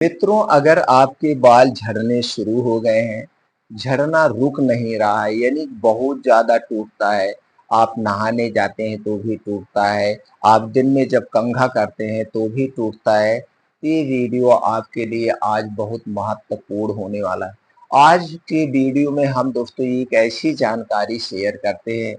मित्रों, अगर आपके बाल झड़ने शुरू हो गए हैं, झड़ना रुक नहीं रहा है यानी बहुत ज़्यादा टूटता है, आप नहाने जाते हैं तो भी टूटता है, आप दिन में जब कंघा करते हैं तो भी टूटता है, तो ये वीडियो आपके लिए आज बहुत महत्वपूर्ण होने वाला है। आज के वीडियो में हम दोस्तों एक ऐसी जानकारी शेयर करते हैं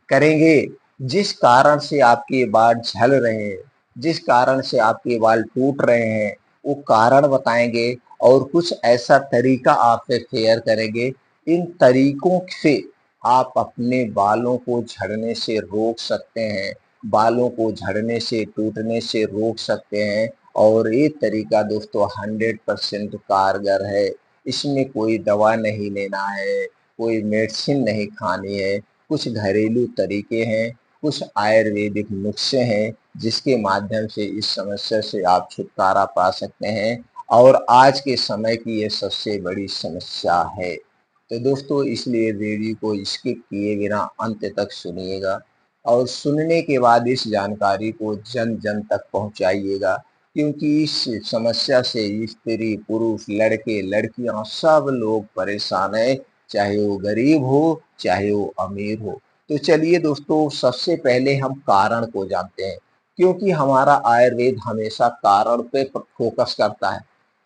करेंगे जिस कारण से आपके बाल झड़ रहे हैं, जिस कारण से आपके बाल टूट रहे हैं, वो कारण बताएंगे और कुछ ऐसा तरीका आपसे शेयर करेंगे। इन तरीकों से आप अपने बालों को झड़ने से रोक सकते हैं, बालों को झड़ने से टूटने से रोक सकते हैं और ये तरीका दोस्तों 100% कारगर है। इसमें कोई दवा नहीं लेना है, कोई मेडिसिन नहीं खानी है, कुछ घरेलू तरीके हैं, कुछ आयुर्वेदिक नुस्खे हैं जिसके माध्यम से इस समस्या से आप छुटकारा पा सकते हैं और आज के समय की ये सबसे बड़ी समस्या है। तो दोस्तों इसलिए वीडियो को स्किप किए बिना अंत तक सुनिएगा और सुनने के बाद इस जानकारी को जन जन तक पहुंचाइएगा, क्योंकि इस समस्या से स्त्री पुरुष लड़के लड़कियां सब लोग परेशान हैं, चाहे वो गरीब हो चाहे वो अमीर हो। तो चलिए दोस्तों सबसे पहले हम कारण को जानते हैं, क्योंकि हमारा आयुर्वेद हमेशा कारण पे फोकस करता है।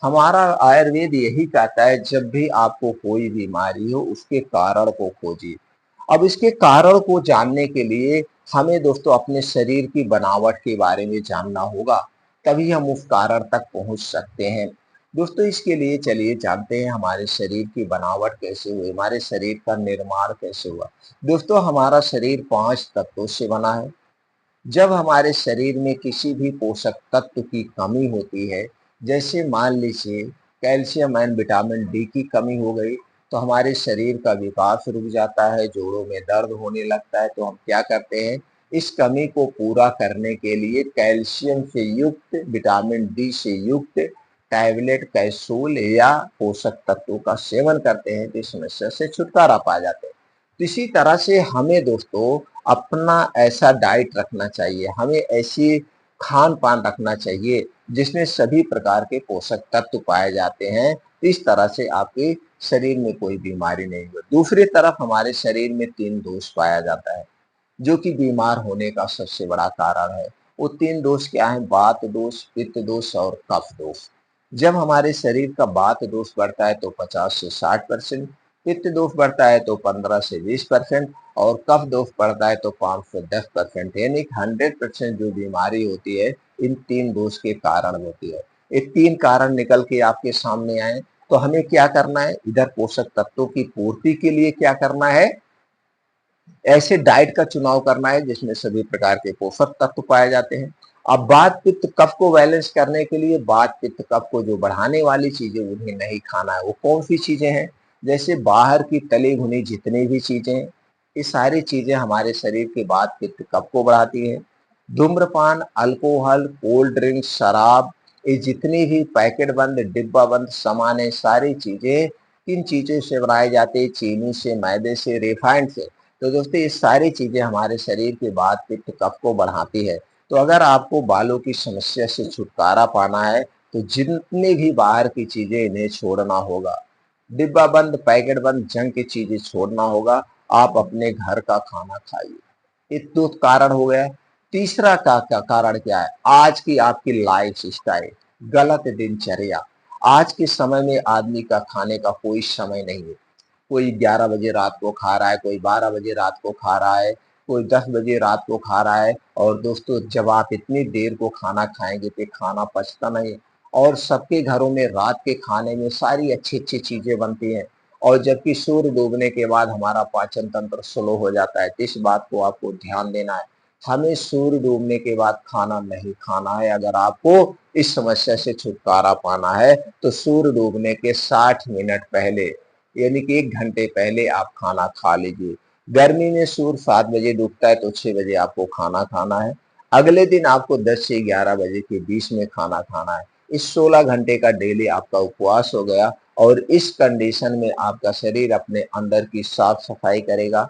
हमारा आयुर्वेद यही कहता है जब भी आपको कोई बीमारी हो उसके कारण को खोजिए। अब इसके कारण को जानने के लिए हमें दोस्तों अपने शरीर की बनावट के बारे में जानना होगा, तभी हम उस कारण तक पहुंच सकते हैं। दोस्तों इसके लिए चलिए जानते हैं हमारे शरीर की बनावट कैसे हुई, हमारे शरीर का निर्माण कैसे हुआ। दोस्तों हमारा शरीर 5 तत्वों से बना है। जब हमारे शरीर में किसी भी पोषक तत्व की कमी होती है, जैसे मान लीजिए कैल्शियम एंड विटामिन डी की कमी हो गई, तो हमारे शरीर का विकास रुक जाता है, जोड़ों में दर्द होने लगता है। तो हम क्या करते हैं, इस कमी को पूरा करने के लिए कैल्शियम से युक्त विटामिन डी से युक्त टैबलेट कैप्सूल या पोषक तत्वों का सेवन करते हैं, तो इस समस्या से छुटकारा पा जाते हैं। तो इसी तरह से हमें दोस्तों अपना ऐसा डाइट रखना चाहिए, हमें ऐसी खान पान रखना चाहिए जिसमें सभी प्रकार के पोषक तत्व पाए जाते हैं। इस तरह से आपके शरीर में कोई बीमारी नहीं हो। दूसरी तरफ हमारे शरीर में 3 दोष पाया जाता है जो कि बीमार होने का सबसे बड़ा कारण है। वो 3 दोष क्या है, वात दोष, पित्त दोष और कफ दोष। जब हमारे शरीर का वात दोष बढ़ता है तो 50 से 60%, पित्त दोष बढ़ता है तो 15 से 20% और कफ दोष बढ़ता है तो 5 से 10%, यानी 100% जो बीमारी होती है इन 3 दोष के कारण होती है। ये 3 कारण निकल के आपके सामने आए तो हमें क्या करना है, इधर पोषक तत्वों की पूर्ति के लिए क्या करना है, ऐसे डाइट का चुनाव करना है जिसमें सभी प्रकार के पोषक तत्व पाए जाते हैं। अब वात पित्त कफ को बैलेंस करने के लिए वात पित्त कफ को जो बढ़ाने वाली चीजें उन्हें नहीं खाना है। वो कौन सी चीजें हैं, जैसे बाहर की तली भुनी जितनी भी चीजें हैं, ये सारी चीजें हमारे शरीर के वात पित्त कफ को बढ़ाती है। धूम्रपान, अल्कोहल, कोल्ड ड्रिंक, शराब, ये जितनी भी पैकेट बंद डिब्बा बंद सामान है, सारी चीजें किन चीजों से बनाई जाती है, चीनी से, मैदे से, रिफाइंड से। तो दोस्तों ये सारी चीजें हमारे शरीर के वात पित्त कफ को बढ़ाती है। तो अगर आपको बालों की समस्या से छुटकारा पाना है तो जितनी भी बाहर की चीजें इन्हें छोड़ना होगा, डिब्बा बंद पैकेट बंद जंक की चीजें छोड़ना होगा। आप अपने घर का खाना खाइए। ये 2 कारण हो गया। तीसरा का कारण क्या है, आज की आपकी लाइफ स्टाइल, गलत दिनचर्या। आज के समय में आदमी का खाने का कोई समय नहीं है। कोई 11 बजे रात को खा रहा है, कोई 12 बजे रात को खा रहा है, कोई 10 बजे रात को खा रहा है। और दोस्तों जब आप इतनी देर को खाना खाएंगे तो खाना पचता नहीं। और सबके घरों में रात के खाने में सारी अच्छी अच्छी चीजें बनती हैं, और जबकि सूर्य डूबने के बाद हमारा पाचन तंत्र स्लो हो जाता है। तो इस बात को आपको ध्यान देना है, हमें सूर्य डूबने के बाद खाना नहीं खाना है। अगर आपको इस समस्या से छुटकारा पाना है तो सूर्य डूबने के 60 मिनट पहले, यानी कि 1 घंटे पहले आप खाना खा लीजिए। गर्मी में सूर्य 7 बजे डूबता है तो 6 बजे आपको खाना खाना है। अगले दिन आपको 10 से 11 बजे के बीच में खाना खाना है। इस 16 घंटे का डेली आपका उपवास हो गया और इस कंडीशन में आपका शरीर अपने अंदर की साफ सफाई करेगा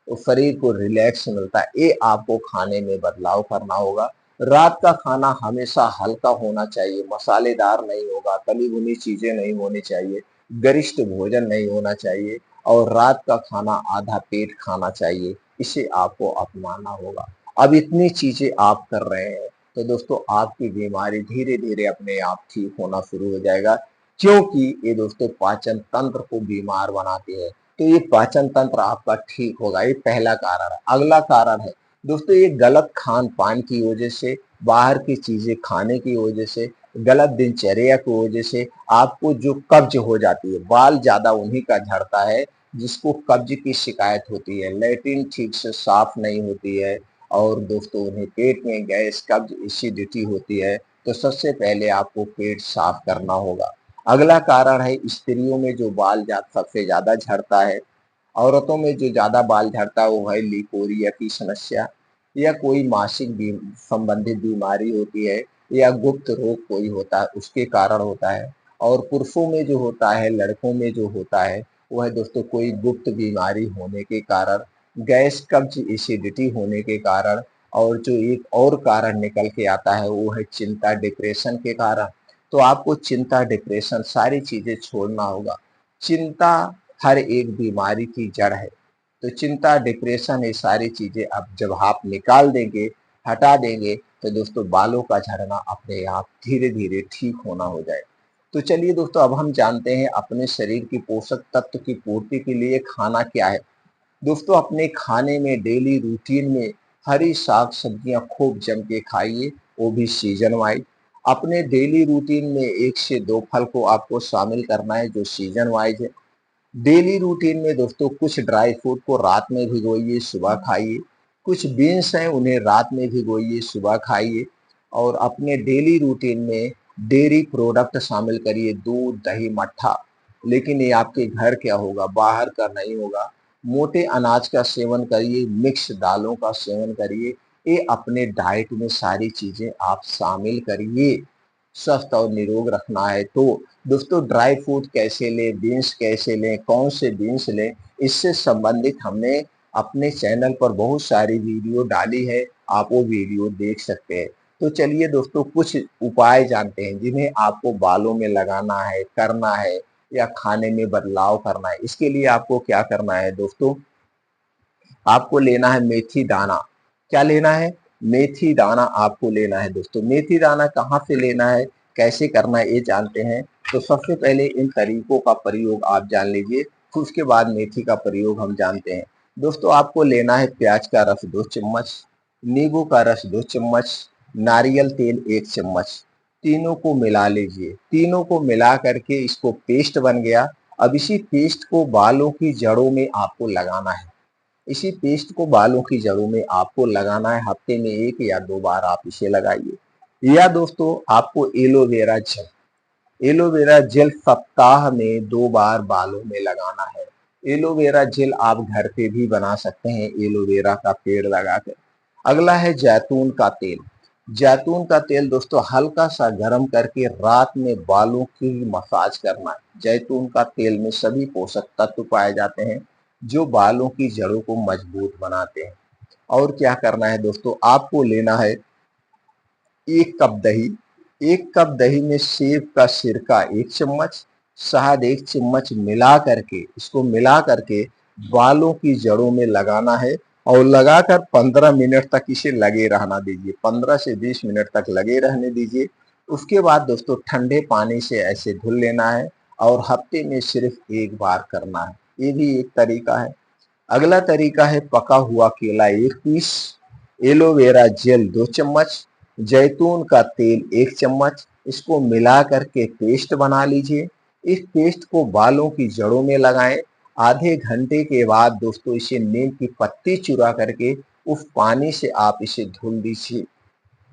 तो शरीर को रिलैक्स मिलता है। ये आपको खाने में बदलाव करना होगा। रात का खाना हमेशा हल्का होना चाहिए, मसालेदार नहीं होगा, तली भुनी चीजें नहीं होनी चाहिए, गरिष्ठ भोजन नहीं होना चाहिए और रात का खाना आधा पेट खाना चाहिए। इसे आपको अपनाना होगा। अब इतनी चीजें आप कर रहे हैं तो दोस्तों आपकी बीमारी धीरे धीरे अपने आप ठीक होना शुरू हो जाएगा, क्योंकि ये दोस्तों पाचन तंत्र को बीमार बनाती है। तो ये पाचन तंत्र आपका ठीक होगा, ये पहला कारण है। अगला कारण है दोस्तों, ये गलत खान पान की वजह से, बाहर की चीजें खाने की वजह से, गलत दिनचर्या की वजह से आपको जो कब्ज हो जाती है, बाल ज्यादा उन्हीं का झड़ता है जिसको कब्ज की शिकायत होती है, लैट्रिन ठीक से साफ नहीं होती है और दोस्तों उन्हें पेट में गैस, कब्ज, एसिडिटी होती है। तो सबसे पहले आपको पेट साफ करना होगा। अगला कारण है स्त्रियों में जो बाल सबसे ज्यादा झड़ता है, औरतों में जो ज्यादा बाल झड़ता है वो है लिकोरिया की समस्या, या कोई मासिक संबंधित बीमारी होती है, या गुप्त रोग कोई होता है उसके कारण होता है। और पुरुषों में जो होता है, लड़कों में जो होता है वो है दोस्तों कोई गुप्त बीमारी होने के कारण, गैस, कब्ज, एसिडिटी होने के कारण। और जो एक और कारण निकल के आता है वो है चिंता, डिप्रेशन के कारण। तो आपको चिंता, डिप्रेशन सारी चीजें छोड़ना होगा। चिंता हर एक बीमारी की जड़ है। तो चिंता, डिप्रेशन, ये सारी चीजें अब जब आप निकाल देंगे, हटा देंगे, तो दोस्तों बालों का झड़ना अपने आप धीरे धीरे ठीक होना हो जाए। तो चलिए दोस्तों, अब हम जानते हैं अपने शरीर की पोषक तत्व की पूर्ति के लिए खाना क्या है। दोस्तों अपने खाने में, डेली रूटीन में हरी साग सब्जियां खूब जम के खाइए, वो भी सीजन वाइज। अपने डेली रूटीन में 1 से 2 फल को आपको शामिल करना है जो सीजन वाइज है। डेली रूटीन में दोस्तों कुछ ड्राई फ्रूट को रात में भिगोइए, सुबह खाइए। कुछ बीन्स हैं उन्हें रात में भिगोइए, सुबह खाइए। और अपने डेली रूटीन में डेयरी प्रोडक्ट शामिल करिए, दूध, दही, मट्ठा। लेकिन ये आपके घर क्या होगा, बाहर का नहीं होगा। मोटे अनाज का सेवन करिए, मिक्स दालों का सेवन करिए। ये अपने डाइट में सारी चीजें आप शामिल करिए। स्वस्थ और निरोग रखना है तो दोस्तों ड्राई फ्रूट कैसे लें, बीन्स कैसे लें, कौन से बीन्स लें, इससे संबंधित हमने अपने चैनल पर बहुत सारी वीडियो डाली है, आप वो वीडियो देख सकते हैं। तो चलिए दोस्तों कुछ उपाय जानते हैं जिन्हें आपको बालों में लगाना है, करना है या खाने में बदलाव करना है। इसके लिए आपको क्या करना है दोस्तों, आपको लेना है मेथी दाना। क्या लेना है? मेथी दाना आपको लेना है दोस्तों। मेथी दाना कहाँ से लेना है, कैसे करना है ये जानते हैं। तो सबसे पहले इन तरीकों का प्रयोग आप जान लीजिए, फिर उसके बाद मेथी का प्रयोग हम जानते हैं। दोस्तों आपको लेना है प्याज का रस 2 चम्मच, नींबू का रस 2 चम्मच, नारियल तेल 1 चम्मच। तीनों को मिला लीजिए। तीनों को मिला करके इसको पेस्ट बन गया। अब इसी पेस्ट को बालों की जड़ों में आपको लगाना है। इसी पेस्ट को बालों की जड़ों में आपको लगाना है। हफ्ते में 1 या 2 बार आप इसे लगाइए। या दोस्तों आपको एलोवेरा जेल, एलोवेरा जेल सप्ताह में 2 बार बालों में लगाना है। एलोवेरा जेल आप घर पे भी बना सकते हैं एलोवेरा का पेड़ लगाकर। अगला है जैतून का तेल। जैतून का तेल दोस्तों हल्का सा गर्म करके रात में बालों की मसाज करना है। जैतून का तेल में सभी पोषक तत्व पाए जाते हैं जो बालों की जड़ों को मजबूत बनाते हैं। और क्या करना है दोस्तों, आपको लेना है 1 कप दही। 1 कप दही में सेब का सिरका 1 चम्मच, शहद 1 चम्मच मिला करके, इसको मिला करके बालों की जड़ों में लगाना है और लगाकर 15 मिनट तक इसे लगे रहना दीजिए। 15 से 20 मिनट तक लगे रहने दीजिए। उसके बाद दोस्तों ठंडे पानी से ऐसे धुल लेना है और हफ्ते में सिर्फ 1 बार करना है। ये भी एक तरीका है। अगला तरीका है पका हुआ केला 1 पीस, एलोवेरा जेल 2 चम्मच, जैतून का तेल 1 चम्मच। इसको मिला करके पेस्ट बना लीजिए। इस पेस्ट को बालों की जड़ों में लगाएं। आधे घंटे के बाद दोस्तों इसे नीम की पत्ती चुरा करके उस पानी से आप इसे धुल दीजिए।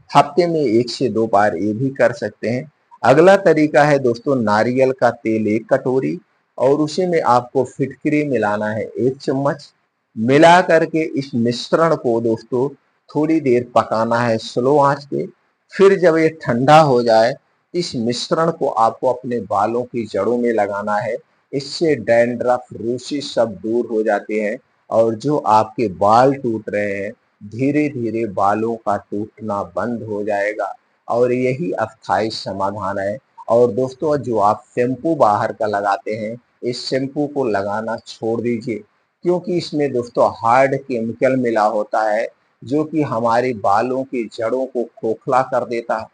हफ्ते में 1 से 2 बार ये भी कर सकते हैं। अगला तरीका है दोस्तों नारियल का तेल 1 कटोरी और उसी में आपको फिटकरी मिलाना है 1 चम्मच। मिला करके इस मिश्रण को दोस्तों थोड़ी देर पकाना है स्लो आंच पे। फिर जब ये ठंडा हो जाए, इस मिश्रण को आपको अपने बालों की जड़ों में लगाना है। इससे डैंड्रफ, रूसी सब दूर हो जाते हैं और जो आपके बाल टूट रहे हैं, धीरे-धीरे बालों का टूटना बंद हो जाएगा और यही अस्थायी समाधान है। और दोस्तों, जो आप शैम्पू बाहर का लगाते हैं, इस शैम्पू को लगाना छोड़ दीजिए, क्योंकि इसमें दोस्तों हार्ड केमिकल मिला होता है, जो कि हमारे बालों की जड़ों को खोखला कर देता है,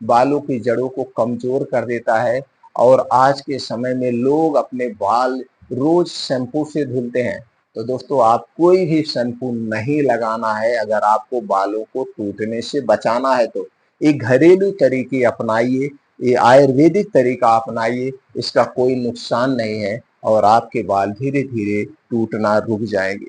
बालों की जड़ों को कमज़ोर कर देता है। और आज के समय में लोग अपने बाल रोज़ शैम्पू से धुलते हैं। तो दोस्तों, आप कोई भी शैम्पू नहीं लगाना है अगर आपको बालों को टूटने से बचाना है तो। ये घरेलू तरीके अपनाइए, ये आयुर्वेदिक तरीका अपनाइए, इसका कोई नुकसान नहीं है और आपके बाल धीरे-धीरे टूटना रुक जाएँगे।